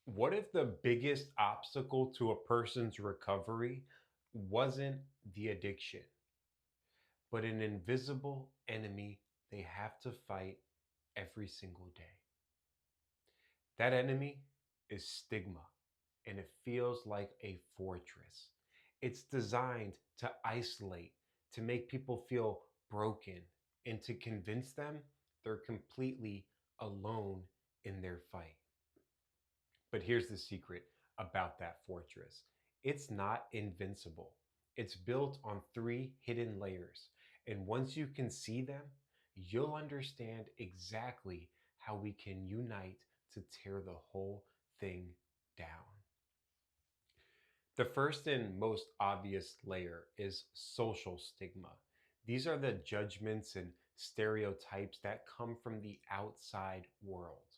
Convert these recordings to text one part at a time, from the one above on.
What if the biggest obstacle to a person's recovery wasn't the addiction, but an invisible enemy they have to fight every single day? That enemy is stigma, and it feels like a fortress. It's designed to isolate, to make people feel broken, and to convince them they're completely alone in their fight. But here's the secret about that fortress: it's not invincible. It's built on three hidden layers. And once you can see them, you'll understand exactly how we can unite to tear the whole thing down. The first and most obvious layer is social stigma. These are the judgments and stereotypes that come from the outside world.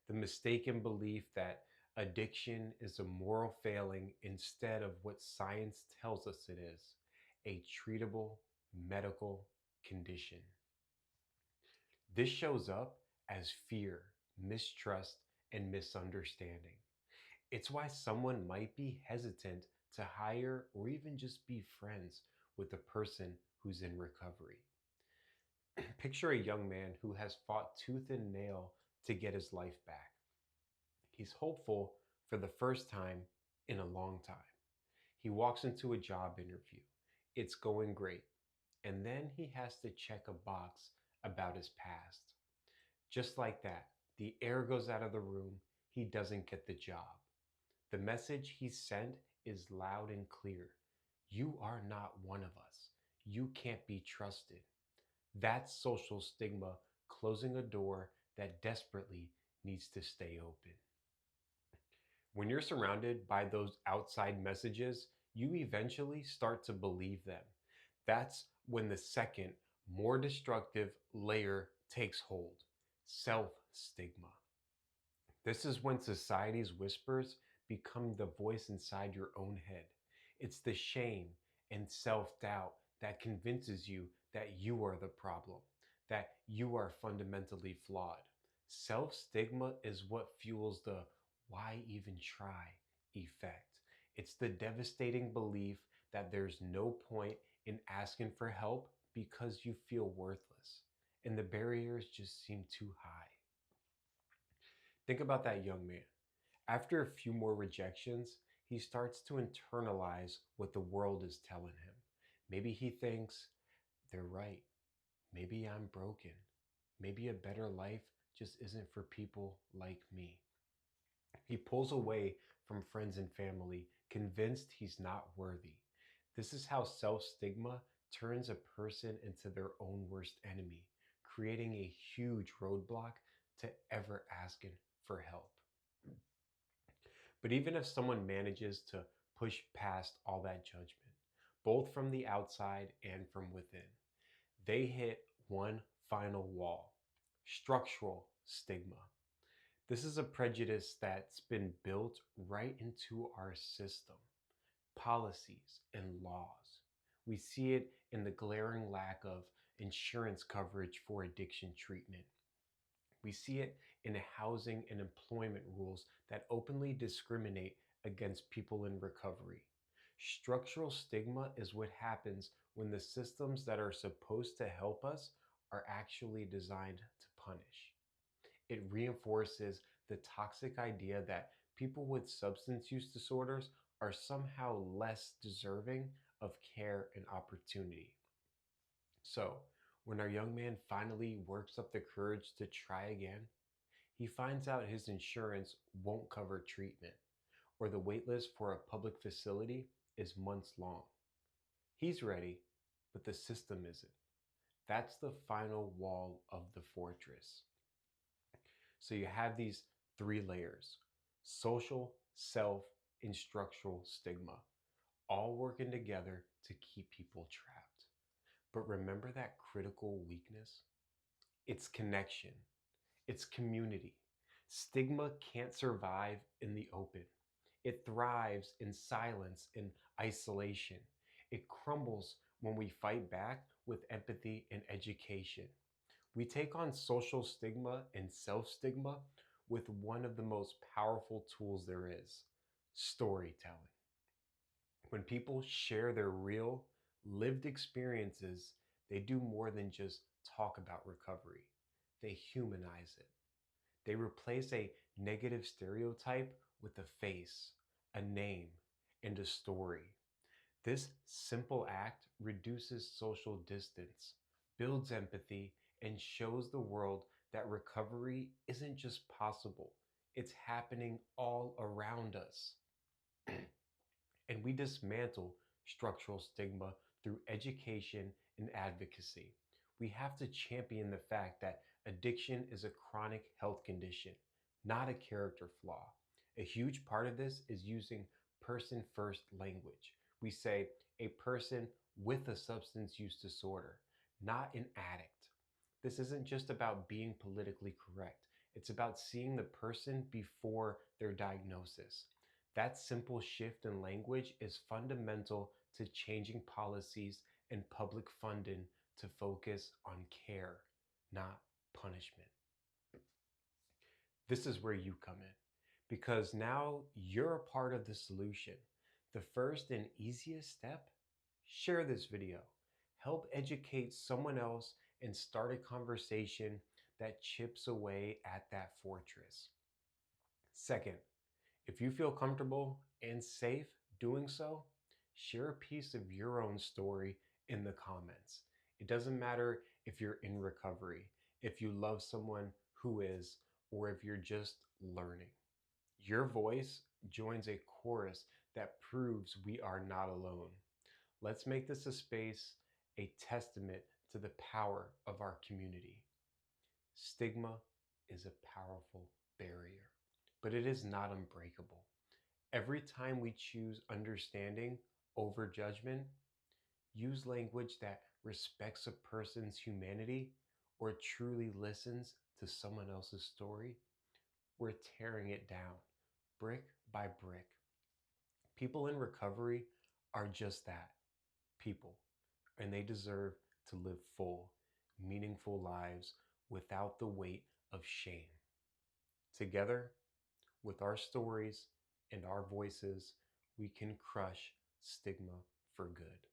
The mistaken belief that addiction is a moral failing instead of what science tells us it is: a treatable medical condition. This shows up as fear, mistrust, and misunderstanding. It's why someone might be hesitant to hire or even just be friends with a person who's in recovery. Picture a young man who has fought tooth and nail to get his life back. He's hopeful for the first time in a long time. He walks into a job interview. It's going great. And then he has to check a box about his past. Just like that, the air goes out of the room. He doesn't get the job. The message he sent is loud and clear: you are not one of us. You can't be trusted. That's social stigma closing a door that desperately needs to stay open. When you're surrounded by those outside messages, you eventually start to believe them. That's when the second, more destructive layer takes hold: self stigma. This is when society's whispers become the voice inside your own head. It's the shame and self doubt that convinces you that you are the problem, that you are fundamentally flawed. Self stigma is what fuels the "why even try" effect. It's the devastating belief that there's no point in asking for help because you feel worthless, and the barriers just seem too high. Think about that young man. After a few more rejections, he starts to internalize what the world is telling him. Maybe he thinks, they're right. Maybe I'm broken. Maybe a better life just isn't for people like me. He pulls away from friends and family, convinced he's not worthy. This is how self stigma turns a person into their own worst enemy, creating a huge roadblock to ever asking for help. But even if someone manages to push past all that judgment, both from the outside and from within, they hit one final wall: structural stigma. This is a prejudice that's been built right into our system, policies, and laws. We see it in the glaring lack of insurance coverage for addiction treatment. We see it in housing and employment rules that openly discriminate against people in recovery. Structural stigma is what happens when the systems that are supposed to help us are actually designed to punish. It reinforces the toxic idea that people with substance use disorders are somehow less deserving of care and opportunity. So, when our young man finally works up the courage to try again, he finds out his insurance won't cover treatment, or the waitlist for a public facility is months long. He's ready, but the system isn't. That's the final wall of the fortress. So you have these three layers: social, self, and structural stigma, all working together to keep people trapped. But remember that critical weakness? It's connection. It's community. Stigma can't survive in the open. It thrives in silence and isolation. It crumbles when we fight back with empathy and education. We take on social stigma and self stigma with one of the most powerful tools there is: storytelling. When people share their real, lived experiences, they do more than just talk about recovery. They humanize it. They replace a negative stereotype with a face, a name, and a story. This simple act reduces social distance, builds empathy, and shows the world that recovery isn't just possible, it's happening all around us. And we dismantle structural stigma through education and advocacy. We have to champion the fact that addiction is a chronic health condition, not a character flaw. A huge part of this is using person first language. We say a person with a substance use disorder, not an addict. This isn't just about being politically correct, it's about seeing the person before their diagnosis. That simple shift in language is fundamental to changing policies and public funding to focus on care, not punishment. This is where you come in because now you're a part of the solution. The first and easiest step: share this video. Help educate someone else and start a conversation that chips away at that fortress. Second, if you feel comfortable and safe doing so, share a piece of your own story in the comments. It doesn't matter if you're in recovery, if you love someone who is, or if you're just learning. Your voice joins a chorus that proves we are not alone. Let's make this a space, a testament to the power of our community. Stigma is a powerful barrier, but it is not unbreakable. Every time we choose understanding over judgment, use language that respects a person's humanity or truly listens to someone else's story, we're tearing it down brick by brick. People in recovery are just that, people, and they deserve to live full, meaningful lives without the weight of shame. Together, with our stories and our voices, we can crush stigma for good.